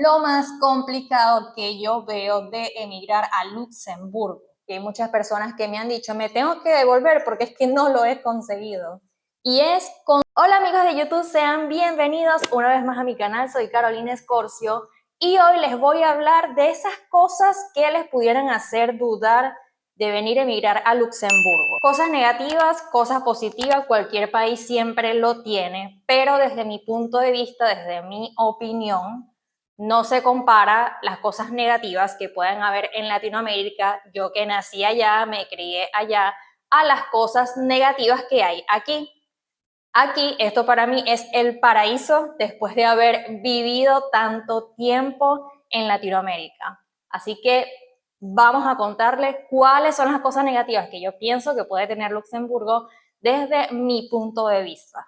lo más complicado que yo veo de emigrar a Luxemburgo, que hay muchas personas que me han dicho, me tengo que devolver porque es que no lo he conseguido. Y es con... Hola amigos de YouTube, sean bienvenidos una vez más a mi canal, soy Carolina Escorcio y hoy les voy a hablar de esas cosas que les pudieran hacer dudar de venir a emigrar a Luxemburgo. Cosas negativas, cosas positivas, cualquier país siempre lo tiene, pero desde mi punto de vista, desde mi opinión, no se compara las cosas negativas que pueden haber en Latinoamérica, yo que nací allá, me crié allá, a las cosas negativas que hay aquí. Aquí, esto para mí es el paraíso después de haber vivido tanto tiempo en Latinoamérica. Así que vamos a contarles cuáles son las cosas negativas que yo pienso que puede tener Luxemburgo desde mi punto de vista.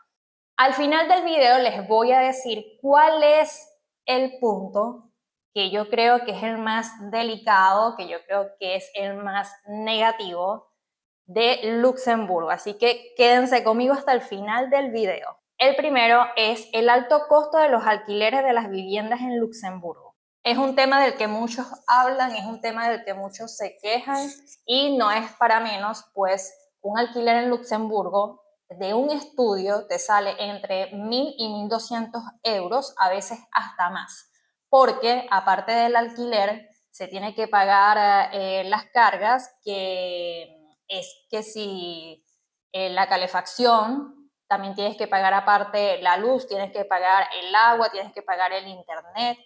Al final del video les voy a decir cuál es el punto que yo creo que es el más delicado, que yo creo que es el más negativo de Luxemburgo. Así que quédense conmigo hasta el final del video. El primero es el alto costo de los alquileres de las viviendas en Luxemburgo. Es un tema del que muchos hablan, es un tema del que muchos se quejan y no es para menos, pues un alquiler en Luxemburgo de un estudio te sale entre 1.000 y 1.200 euros, a veces hasta más, porque aparte del alquiler se tiene que pagar las cargas, que es que si la calefacción, también tienes que pagar aparte la luz, tienes que pagar el agua, tienes que pagar el internet.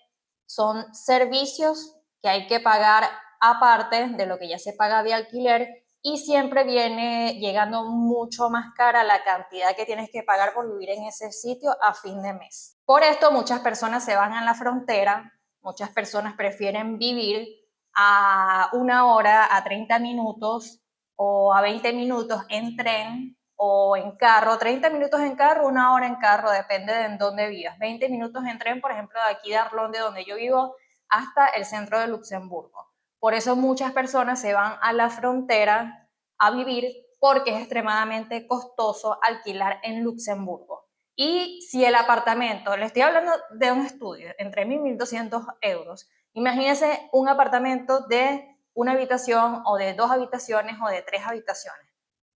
Son servicios que hay que pagar aparte de lo que ya se paga de alquiler y siempre viene llegando mucho más cara la cantidad que tienes que pagar por vivir en ese sitio a fin de mes. Por esto muchas personas se van a la frontera, muchas personas prefieren vivir a 1 hora, a 30 minutos o a 20 minutos en tren o en carro, 30 minutos en carro, 1 hora en carro, depende de en dónde vivas. 20 minutos en tren, por ejemplo, de aquí de Arlon, de donde yo vivo, hasta el centro de Luxemburgo. Por eso muchas personas se van a la frontera a vivir porque es extremadamente costoso alquilar en Luxemburgo. Y si el apartamento, le estoy hablando de un estudio, entre 1.000 y 1.200 euros, imagínense un apartamento de una habitación o de 2 habitaciones o de 3 habitaciones,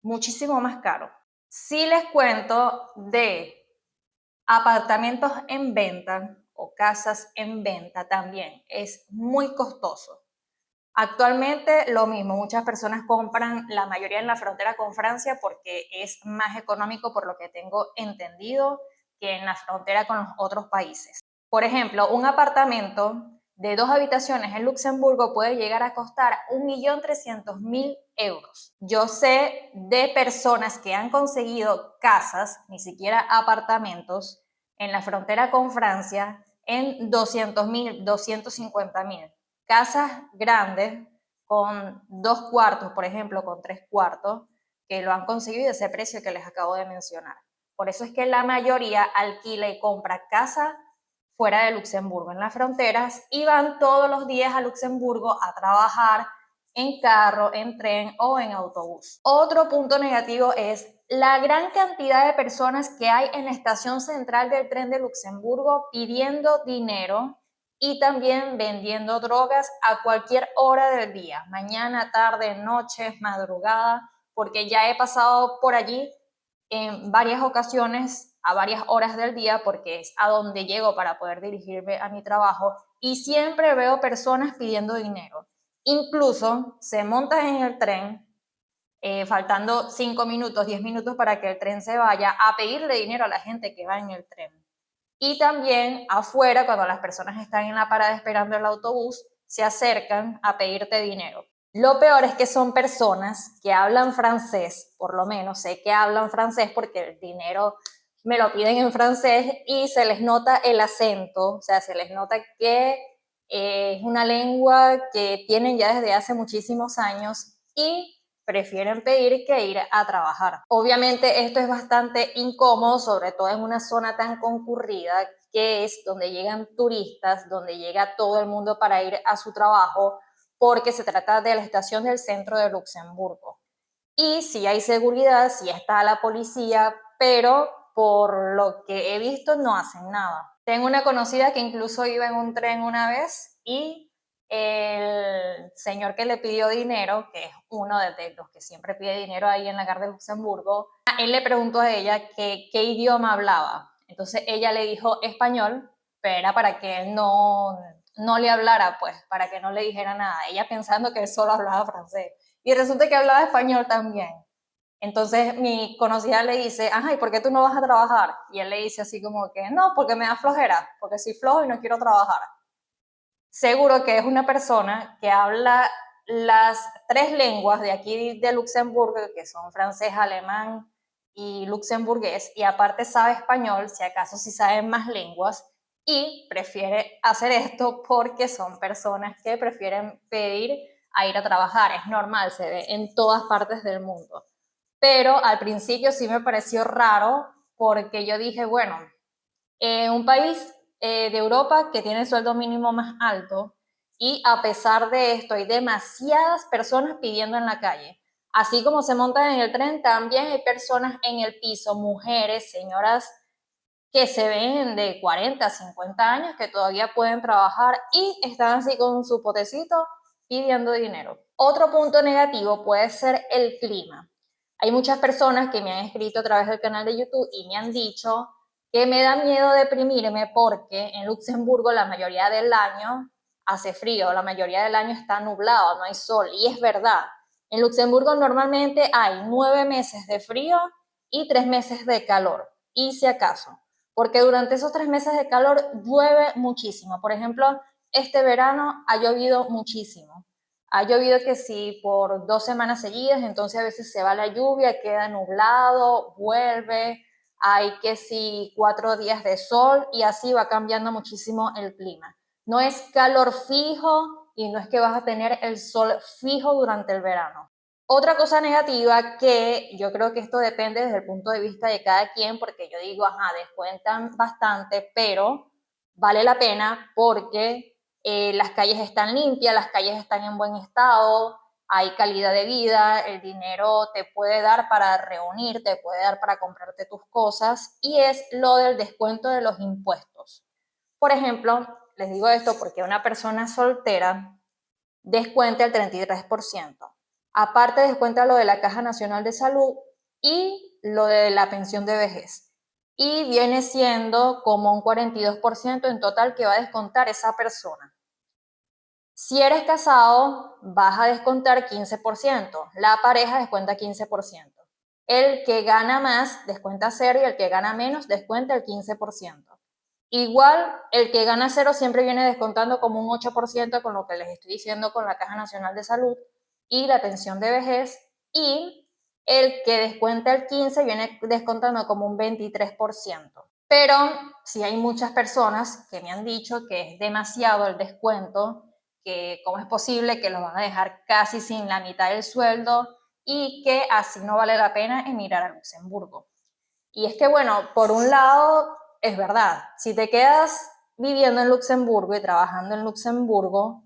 muchísimo más caro. Si les cuento de apartamentos en venta o casas en venta, también es muy costoso. Actualmente lo mismo, muchas personas compran, la mayoría en la frontera con Francia, porque es más económico, por lo que tengo entendido, que en la frontera con los otros países. Por ejemplo, un apartamento de 2 habitaciones en Luxemburgo puede llegar a costar 1.300.000 euros. Yo sé de personas que han conseguido casas, ni siquiera apartamentos, en la frontera con Francia en 200.000, 250.000. Casas grandes con 2 cuartos, por ejemplo, con 3 cuartos, que lo han conseguido de ese precio que les acabo de mencionar. Por eso es que la mayoría alquila y compra casa fuera de Luxemburgo, en las fronteras, y van todos los días a Luxemburgo a trabajar en carro, en tren o en autobús. Otro punto negativo es la gran cantidad de personas que hay en la estación central del tren de Luxemburgo pidiendo dinero y también vendiendo drogas a cualquier hora del día, mañana, tarde, noche, madrugada, porque ya he pasado por allí en varias ocasiones, a varias horas del día, porque es a donde llego para poder dirigirme a mi trabajo, y siempre veo personas pidiendo dinero. Incluso se montan en el tren, faltando 5 minutos, 10 minutos para que el tren se vaya, a pedirle dinero a la gente que va en el tren. Y también afuera, cuando las personas están en la parada esperando el autobús, se acercan a pedirte dinero. Lo peor es que son personas que hablan francés, por lo menos sé que hablan francés porque el dinero me lo piden en francés y se les nota el acento, o sea, se les nota que es una lengua que tienen ya desde hace muchísimos años y prefieren pedir que ir a trabajar. Obviamente esto es bastante incómodo, sobre todo en una zona tan concurrida que es donde llegan turistas, donde llega todo el mundo para ir a su trabajo, porque se trata de la estación del centro de Luxemburgo. Y sí hay seguridad, sí está la policía, pero por lo que he visto no hacen nada. Tengo una conocida que incluso iba en un tren una vez y el señor que le pidió dinero, que es uno de los que siempre pide dinero ahí en la Gare de Luxemburgo, él le preguntó a ella qué idioma hablaba. Entonces ella le dijo español, pero era para que él no le hablara, pues, para que no le dijera nada. Ella pensando que él solo hablaba francés. Y resulta que hablaba español también. Entonces mi conocida le dice, ajá, ¿y por qué tú no vas a trabajar? Y él le dice así como que, no, porque me da flojera, porque soy flojo y no quiero trabajar. Seguro que es una persona que habla las 3 lenguas de aquí de Luxemburgo, que son francés, alemán y luxemburgués, y aparte sabe español, si acaso sí sabe más lenguas, y prefiere hacer esto porque son personas que prefieren pedir a ir a trabajar. Es normal, se ve en todas partes del mundo. Pero al principio sí me pareció raro porque yo dije, bueno, un país de Europa que tiene el sueldo mínimo más alto y a pesar de esto hay demasiadas personas pidiendo en la calle. Así como se montan en el tren, también hay personas en el piso, mujeres, señoras que se ven de 40, 50 años que todavía pueden trabajar y están así con su potecito pidiendo dinero. Otro punto negativo puede ser el clima. Hay muchas personas que me han escrito a través del canal de YouTube y me han dicho que me da miedo deprimirme porque en Luxemburgo la mayoría del año hace frío, la mayoría del año está nublado, no hay sol. Y es verdad, en Luxemburgo normalmente hay 9 meses de frío y 3 meses de calor, y si acaso porque durante esos 3 meses de calor llueve muchísimo. Por ejemplo, este verano ha llovido muchísimo. Ha llovido que sí por 2 semanas seguidas, entonces a veces se va la lluvia, queda nublado, vuelve, hay que sí 4 días de sol y así va cambiando muchísimo el clima. No es calor fijo y no es que vas a tener el sol fijo durante el verano. Otra cosa negativa que yo creo que esto depende desde el punto de vista de cada quien, porque yo digo, ajá, descuentan bastante, pero vale la pena porque las calles están limpias, las calles están en buen estado, hay calidad de vida, el dinero te puede dar para reunir, te puede dar para comprarte tus cosas y es lo del descuento de los impuestos. Por ejemplo, les digo esto porque una persona soltera descuenta el 33%. Aparte descuenta lo de la Caja Nacional de Salud y lo de la pensión de vejez. Y viene siendo como un 42% en total que va a descontar esa persona. Si eres casado, vas a descontar 15%. La pareja descuenta 15%. El que gana más descuenta 0 y el que gana menos descuenta el 15%. Igual, el que gana 0 siempre viene descontando como un 8% con lo que les estoy diciendo con la Caja Nacional de Salud y la pensión de vejez. Y el que descuenta el 15% viene descontando como un 23%. Pero sí hay muchas personas que me han dicho que es demasiado el descuento, que cómo es posible que los van a dejar casi sin la mitad del sueldo y que así no vale la pena emigrar a Luxemburgo. Y es que, bueno, por un lado, es verdad, si te quedas viviendo en Luxemburgo y trabajando en Luxemburgo,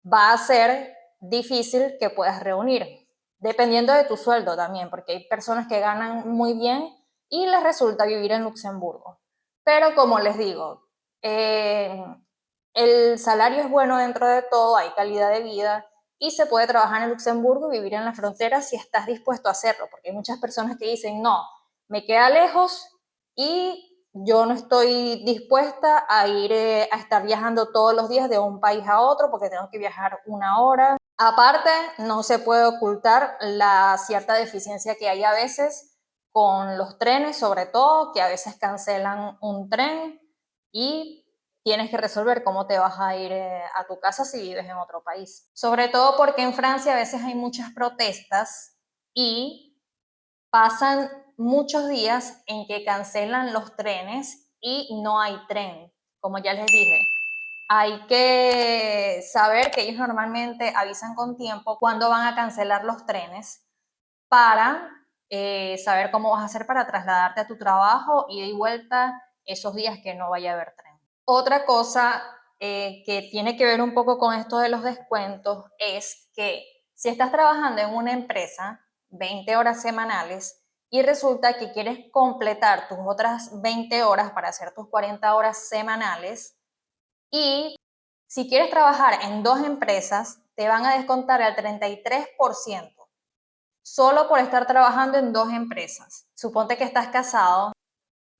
va a ser difícil que puedas reunir, dependiendo de tu sueldo también, porque hay personas que ganan muy bien y les resulta vivir en Luxemburgo. Pero como les digo, el salario es bueno dentro de todo, hay calidad de vida y se puede trabajar en Luxemburgo y vivir en la frontera si estás dispuesto a hacerlo, porque hay muchas personas que dicen, no, me queda lejos y yo no estoy dispuesta a ir a estar viajando todos los días de un país a otro porque tengo que viajar 1 hora. Aparte, no se puede ocultar la cierta deficiencia que hay a veces con los trenes, sobre todo, que a veces cancelan un tren y tienes que resolver cómo te vas a ir a tu casa si vives en otro país. Sobre todo porque en Francia a veces hay muchas protestas y pasan muchos días en que cancelan los trenes y no hay tren, como ya les dije. Hay que saber que ellos normalmente avisan con tiempo cuando van a cancelar los trenes para saber cómo vas a hacer para trasladarte a tu trabajo y de vuelta esos días que no vaya a haber tren. Otra cosa que tiene que ver un poco con esto de los descuentos es que si estás trabajando en una empresa 20 horas semanales y resulta que quieres completar tus otras 20 horas para hacer tus 40 horas semanales y si quieres trabajar en 2 empresas, te van a descontar el 33% solo por estar trabajando en 2 empresas. Suponte que estás casado,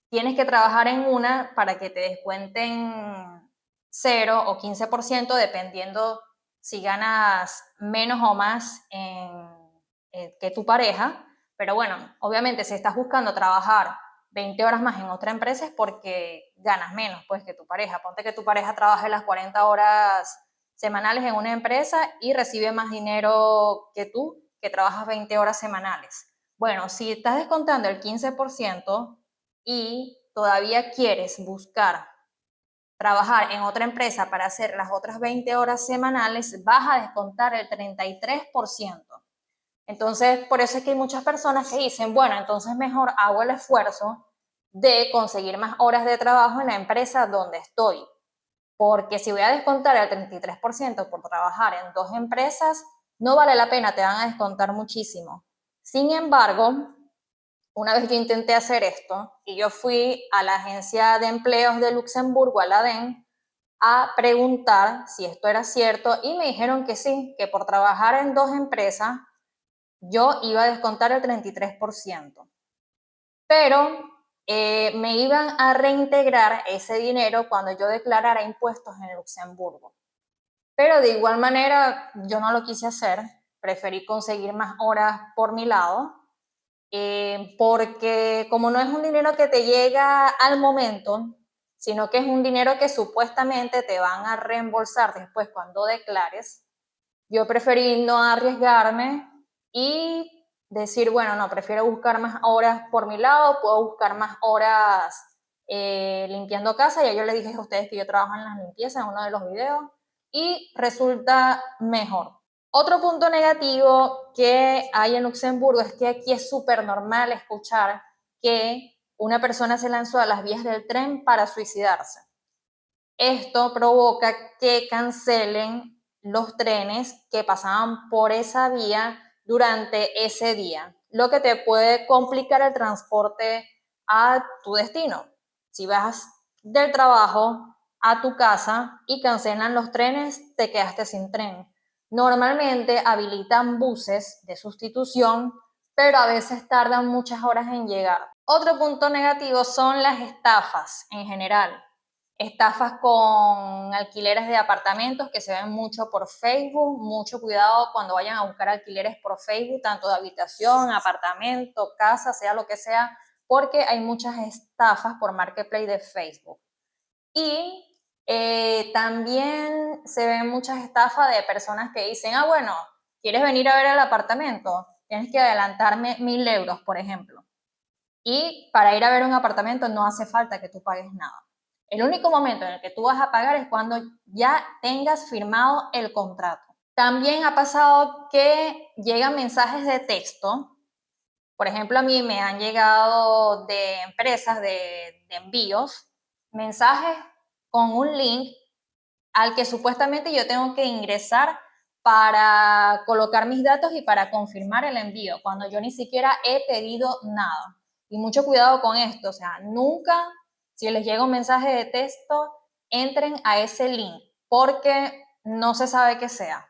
tienes que trabajar en una para que te descuenten 0 o 15%, dependiendo si ganas menos o más que tu pareja. Pero bueno, obviamente si estás buscando trabajar 20 horas más en otra empresa es porque ganas menos pues que tu pareja. Ponte que tu pareja trabaje las 40 horas semanales en una empresa y recibe más dinero que tú, que trabajas 20 horas semanales. Bueno, si estás descontando el 15% y todavía quieres buscar trabajar en otra empresa para hacer las otras 20 horas semanales, vas a descontar el 33%. Entonces, por eso es que hay muchas personas que dicen, bueno, entonces mejor hago el esfuerzo de conseguir más horas de trabajo en la empresa donde estoy. Porque si voy a descontar el 33% por trabajar en 2 empresas, no vale la pena, te van a descontar muchísimo. Sin embargo, una vez yo intenté hacer esto y yo fui a la agencia de empleos de Luxemburgo, a la DEN, a preguntar si esto era cierto y me dijeron que sí, que por trabajar en 2 empresas yo iba a descontar el 33%, pero me iban a reintegrar ese dinero cuando yo declarara impuestos en Luxemburgo. Pero de igual manera yo no lo quise hacer, preferí conseguir más horas por mi lado, porque como no es un dinero que te llega al momento, sino que es un dinero que supuestamente te van a reembolsar después cuando declares, yo preferí no arriesgarme y decir, bueno, no, prefiero buscar más horas por mi lado, puedo buscar más horas limpiando casa. Ya yo les dije a ustedes que yo trabajo en las limpiezas en uno de los videos y resulta mejor. Otro punto negativo que hay en Luxemburgo es que aquí es súper normal escuchar que una persona se lanzó a las vías del tren para suicidarse. Esto provoca que cancelen los trenes que pasaban por esa vía durante ese día, lo que te puede complicar el transporte a tu destino. Si vas del trabajo a tu casa y cancelan los trenes, te quedaste sin tren. Normalmente habilitan buses de sustitución, pero a veces tardan muchas horas en llegar. Otro punto negativo son las estafas en general. Estafas con alquileres de apartamentos que se ven mucho por Facebook. Mucho cuidado cuando vayan a buscar alquileres por Facebook, tanto de habitación, apartamento, casa, sea lo que sea, porque hay muchas estafas por Marketplace de Facebook. Y también se ven muchas estafas de personas que dicen, ah, bueno, ¿quieres venir a ver el apartamento? Tienes que adelantarme 1.000 euros, por ejemplo. Y para ir a ver un apartamento no hace falta que tú pagues nada. El único momento en el que tú vas a pagar es cuando ya tengas firmado el contrato. También ha pasado que llegan mensajes de texto. Por ejemplo, a mí me han llegado de empresas de envíos mensajes con un link al que supuestamente yo tengo que ingresar para colocar mis datos y para confirmar el envío, cuando yo ni siquiera he pedido nada. Y mucho cuidado con esto, o sea, nunca, si les llega un mensaje de texto, entren a ese link, porque no se sabe qué sea.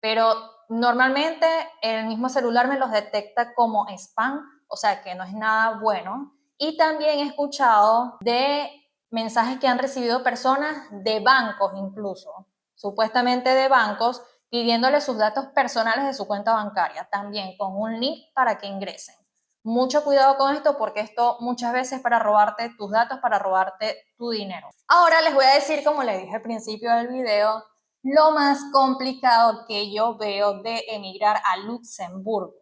Pero normalmente el mismo celular me los detecta como spam, o sea que no es nada bueno. Y también he escuchado de mensajes que han recibido personas de bancos incluso, supuestamente de bancos, pidiéndole sus datos personales de su cuenta bancaria, también con un link para que ingresen. Mucho cuidado con esto porque esto muchas veces es para robarte tus datos, para robarte tu dinero. Ahora les voy a decir, como les dije al principio del video, lo más complicado que yo veo de emigrar a Luxemburgo,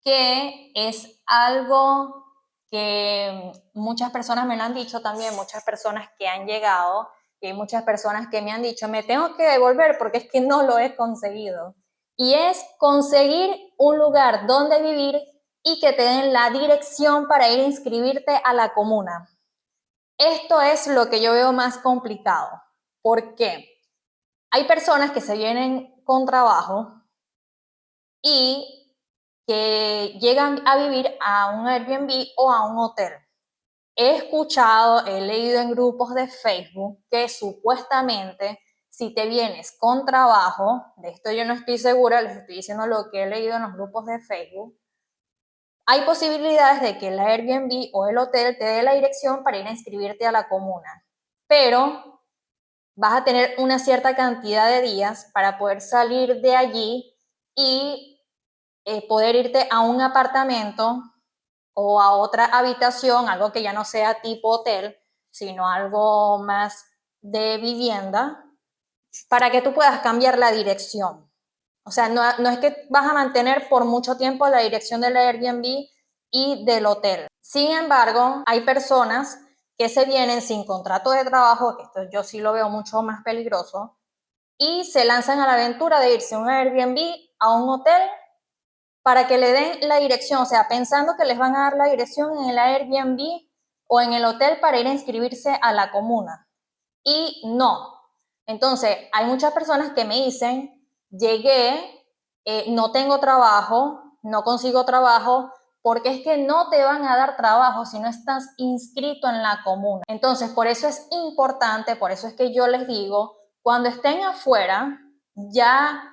que es algo que muchas personas me lo han dicho también, muchas personas que han llegado, y hay muchas personas que me han dicho, me tengo que devolver porque es que no lo he conseguido. Y es conseguir un lugar donde vivir y que te den la dirección para ir a inscribirte a la comuna. Esto es lo que yo veo más complicado. ¿Por qué? Hay personas que se vienen con trabajo y que llegan a vivir a un Airbnb o a un hotel. He escuchado, he leído en grupos de Facebook que supuestamente si te vienes con trabajo, de esto yo no estoy segura, les estoy diciendo lo que he leído en los grupos de Facebook, hay posibilidades de que el Airbnb o el hotel te dé la dirección para ir a inscribirte a la comuna, pero vas a tener una cierta cantidad de días para poder salir de allí y poder irte a un apartamento o a otra habitación, algo que ya no sea tipo hotel, sino algo más de vivienda, para que tú puedas cambiar la dirección. O sea, no es que vas a mantener por mucho tiempo la dirección del Airbnb y del hotel. Sin embargo, hay personas que se vienen sin contrato de trabajo, que esto yo sí lo veo mucho más peligroso, y se lanzan a la aventura de irse a un Airbnb, a un hotel, para que le den la dirección, o sea, pensando que les van a dar la dirección en el Airbnb o en el hotel para ir a inscribirse a la comuna. Y no. Entonces, hay muchas personas que me dicen, llegué, no tengo trabajo, no consigo trabajo, porque es que no te van a dar trabajo si no estás inscrito en la comuna. Entonces, por eso es importante, por eso es que yo les digo, cuando estén afuera, ya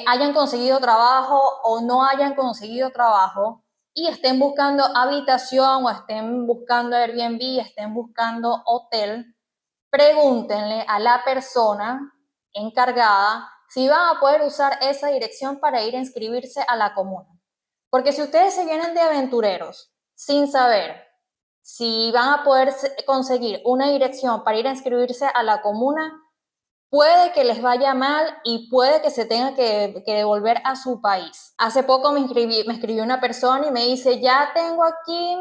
hayan conseguido trabajo o no hayan conseguido trabajo y estén buscando habitación o estén buscando Airbnb, estén buscando hotel, pregúntenle a la persona encargada si van a poder usar esa dirección para ir a inscribirse a la comuna. Porque si ustedes se vienen de aventureros sin saber si van a poder conseguir una dirección para ir a inscribirse a la comuna, puede que les vaya mal y puede que se tenga que devolver a su país. Hace poco me escribió una persona y me dice, ya tengo aquí,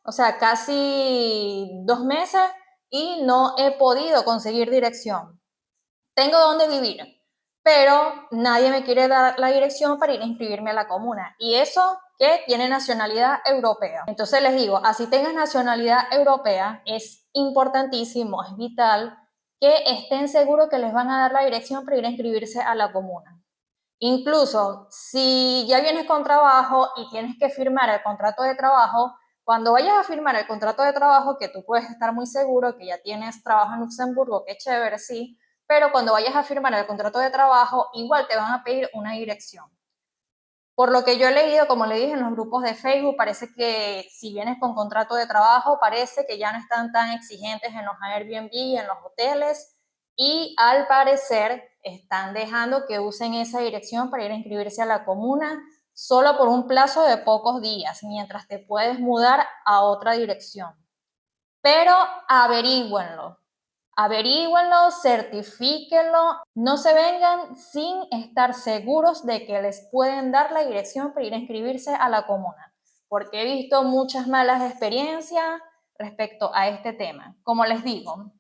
o sea, casi 2 meses y no he podido conseguir dirección. Tengo dónde vivir, pero nadie me quiere dar la dirección para ir a inscribirme a la comuna. Y eso que tiene nacionalidad europea. Entonces les digo, así tengas nacionalidad europea, es importantísimo, es vital que estén seguros que les van a dar la dirección para ir a inscribirse a la comuna. Incluso si ya vienes con trabajo y tienes que firmar el contrato de trabajo, cuando vayas a firmar el contrato de trabajo, que tú puedes estar muy seguro que ya tienes trabajo en Luxemburgo, qué chévere, sí, pero cuando vayas a firmar el contrato de trabajo, igual te van a pedir una dirección. Por lo que yo he leído, como le dije en los grupos de Facebook, parece que si vienes con contrato de trabajo, parece que ya no están tan exigentes en los Airbnb y en los hoteles y al parecer están dejando que usen esa dirección para ir a inscribirse a la comuna solo por un plazo de pocos días, mientras te puedes mudar a otra dirección. Pero averígüenlo, certifíquenlo, no se vengan sin estar seguros de que les pueden dar la dirección para ir a inscribirse a la comuna, porque he visto muchas malas experiencias respecto a este tema. Como les digo,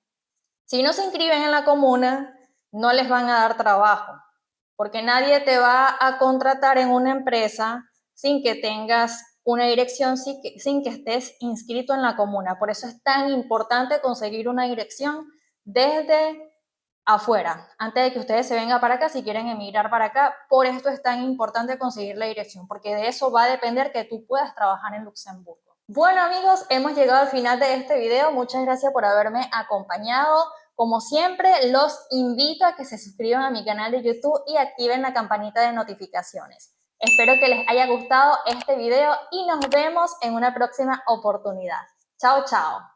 si no se inscriben en la comuna, no les van a dar trabajo, porque nadie te va a contratar en una empresa sin que tengas una dirección, sin que estés inscrito en la comuna. Por eso es tan importante conseguir una dirección desde afuera, antes de que ustedes se vengan para acá, si quieren emigrar para acá. Por esto es tan importante conseguir la dirección, porque de eso va a depender que tú puedas trabajar en Luxemburgo. Bueno amigos, hemos llegado al final de este video. Muchas gracias por haberme acompañado. Como siempre, los invito a que se suscriban a mi canal de YouTube y activen la campanita de notificaciones. Espero que les haya gustado este video y nos vemos en una próxima oportunidad. Chao, chao.